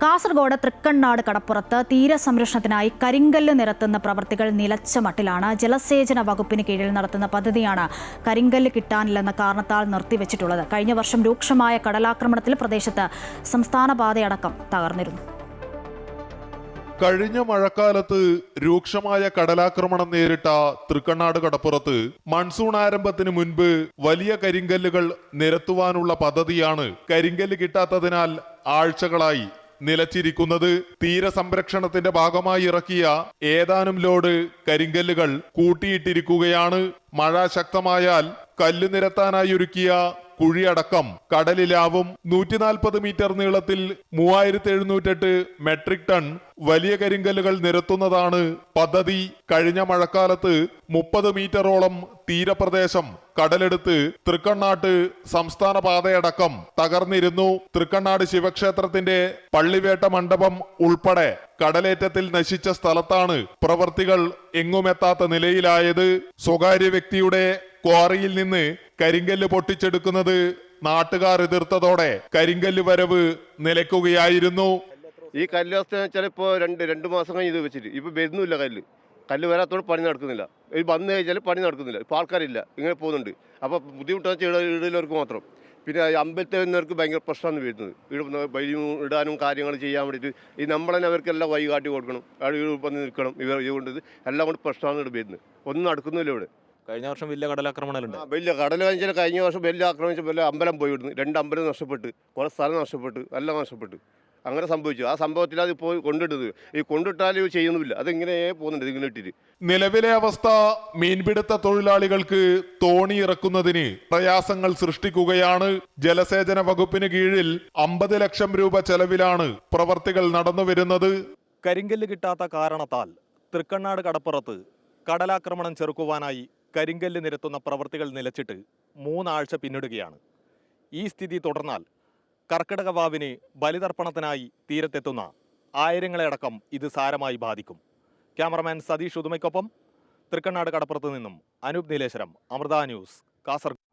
കാസർഗോഡ് തൃക്കണ്ണാട് കടപ്പുറത്ത് തീരസംരക്ഷണത്തിനായി കരിങ്കല്ല് നിരത്തുന്ന പ്രവൃത്തികൾ നിലച്ച മട്ടിലാണ്. ജലസേചന വകുപ്പിന് കീഴിൽ നടത്തുന്ന പദ്ധതിയാണ് കരിങ്കല്ല് കിട്ടാനില്ലെന്ന കാരണത്താൽ നിർത്തിവെച്ചിട്ടുള്ളത്. കഴിഞ്ഞ വർഷം രൂക്ഷമായ കടലാക്രമണത്തിൽ പ്രദേശത്ത് സംസ്ഥാന പാതയടക്കം തകർന്നിരുന്നു. കഴിഞ്ഞ മഴക്കാലത്ത് രൂക്ഷമായ കടലാക്രമണം നേരിട്ട തൃക്കണ്ണാട് കടപ്പുറത്ത് മൺസൂൺ ആരംഭത്തിന് മുൻപ് വലിയ കരിങ്കല്ലുകൾ നിരത്തുവാനുള്ള പദ്ധതിയാണ് കരിങ്കല്ല് കിട്ടാത്തതിനാൽ ആഴ്ചകളായി നിലച്ചിരിക്കുന്നത്. തീരസംരക്ഷണത്തിന്റെ ഭാഗമായി ഇറക്കിയ ഏതാനും ലോഡ് കരിങ്കല്ലുകൾ കൂട്ടിയിട്ടിരിക്കുകയാണ്. മഴ ശക്തമായാൽ കല്ല് നിരത്താനായി ഒരുക്കിയ കുഴിയടക്കം കടലിലാവും. 140 മീറ്റർ നീളത്തിൽ 3708 മെട്രിക് ടൺ വലിയ കരിങ്കല്ലുകൾ നിരത്തുന്നതാണ് പദ്ധതി. കഴിഞ്ഞ മഴക്കാലത്ത് 30 മീറ്ററോളം തീരപ്രദേശം കടലെടുത്ത് തൃക്കണ്ണാട്ട് സംസ്ഥാന പാതയടക്കം തകർന്നിരുന്നു. തൃക്കണ്ണാട് ശിവക്ഷേത്രത്തിന്റെ പള്ളിവേട്ട മണ്ഡപം ഉൾപ്പെടെ കടലേറ്റത്തിൽ നശിച്ച സ്ഥലത്താണ് പ്രവർത്തികൾ എങ്ങുമെത്താത്ത നിലയിലായത്. സ്വകാര്യ വ്യക്തിയുടെ ക്വാറിയിൽ നിന്ന് കരിങ്കല്ല് പൊട്ടിച്ചെടുക്കുന്നത് നാട്ടുകാർ എതിർത്തതോടെ കരിങ്കല്ല് വരവ് നിലയ്ക്കുകയായിരുന്നു. ഈ കല്ല് അവസ്ഥ വെച്ചാൽ ഇപ്പോൾ രണ്ട് മാസം കഴിഞ്ഞ് ഇത് വെച്ചിട്ട് ഇപ്പൊ വരുന്നില്ല. കല്ല് വരാത്തോടെ പണി നടക്കുന്നില്ല. ഇത് വന്നു കഴിഞ്ഞാൽ പണി നടക്കുന്നില്ല. ഇപ്പൊ ആൾക്കാരില്ല, ഇങ്ങനെ പോകുന്നുണ്ട്. അപ്പൊ ബുദ്ധിമുട്ടാണ് ഇടയിലവർക്ക് മാത്രം. പിന്നെ അമ്പലത്തിൽ വരുന്നവർക്ക് ഭയങ്കര പ്രശ്നമാണ് വരുന്നത്. വഴി ഇടാനും കാര്യങ്ങൾ ചെയ്യാൻ വേണ്ടിയിട്ട് ഈ നമ്മൾ തന്നെ അവർക്കെല്ലാം വഴി കാട്ടി കൊടുക്കണം, വന്ന് നിൽക്കണം. ഇതുകൊണ്ട് എല്ലാം കൊണ്ട് പ്രശ്നമാണ് ഇവിടെ വരുന്നത്. ഒന്നും നടക്കുന്നില്ല ഇവിടെ. കഴിഞ്ഞ വർഷം വലിയ കടലാക്രമണമുണ്ട്. വലിയ കടൽ വെച്ചാൽ കഴിഞ്ഞ വർഷം വലിയ ആക്രമിച്ച വലിയ അമ്പലം പോയി വിടുന്നു. 2 അമ്പലം നഷ്ടപ്പെട്ട്, കുറേ സ്ഥലം നഷ്ടപ്പെട്ട്, എല്ലാം നഷ്ടപ്പെട്ട്. അങ്ങനെ സംഭവിച്ചു. ആ സംഭവത്തിൽ അത് പോയി കൊണ്ടിട്ടത്. ഈ കൊണ്ടിട്ടാലും ചെയ്യുന്നില്ല. അതിങ്ങനെ പോകുന്നുണ്ട് ഇങ്ങനെ ഇട്ടിട്ട്. നിലവിലെ അവസ്ഥ മീൻപിടുത്ത തൊഴിലാളികൾക്ക് തോണി ഇറക്കുന്നതിന് പ്രയാസങ്ങൾ സൃഷ്ടിക്കുകയാണ്. ജലസേചന വകുപ്പിന് കീഴിൽ 50 ലക്ഷം രൂപ ചെലവിലാണ് പ്രവർത്തികൾ നടന്നു വരുന്നത്. കരിങ്കല്ല് കിട്ടാത്ത കാരണത്താൽ തൃക്കണ്ണാട് കടപ്പുറത്ത് കടലാക്രമണം ചെറുക്കുവാനായി കരിങ്കല്ല് നിരത്തുന്ന പ്രവൃത്തികൾ നിലച്ചിട്ട് 3 ആഴ്ച പിന്നിടുകയാണ്. ഈ സ്ഥിതി തുടർന്നാൽ കർക്കിടക വാവിന് ബലിതർപ്പണത്തിനായി തീരത്തെത്തുന്ന ആയിരങ്ങളെ അടക്കം ഇത് സാരമായി ബാധിക്കും. ക്യാമറമാൻ സതീഷ് ഉദുമയ്ക്കൊപ്പം തൃക്കണ്ണാട് കടപ്പുറത്ത് നിന്നും അനൂപ് നീലേശ്വരം, അമൃത ന്യൂസ്, കാസർഗോഡ്.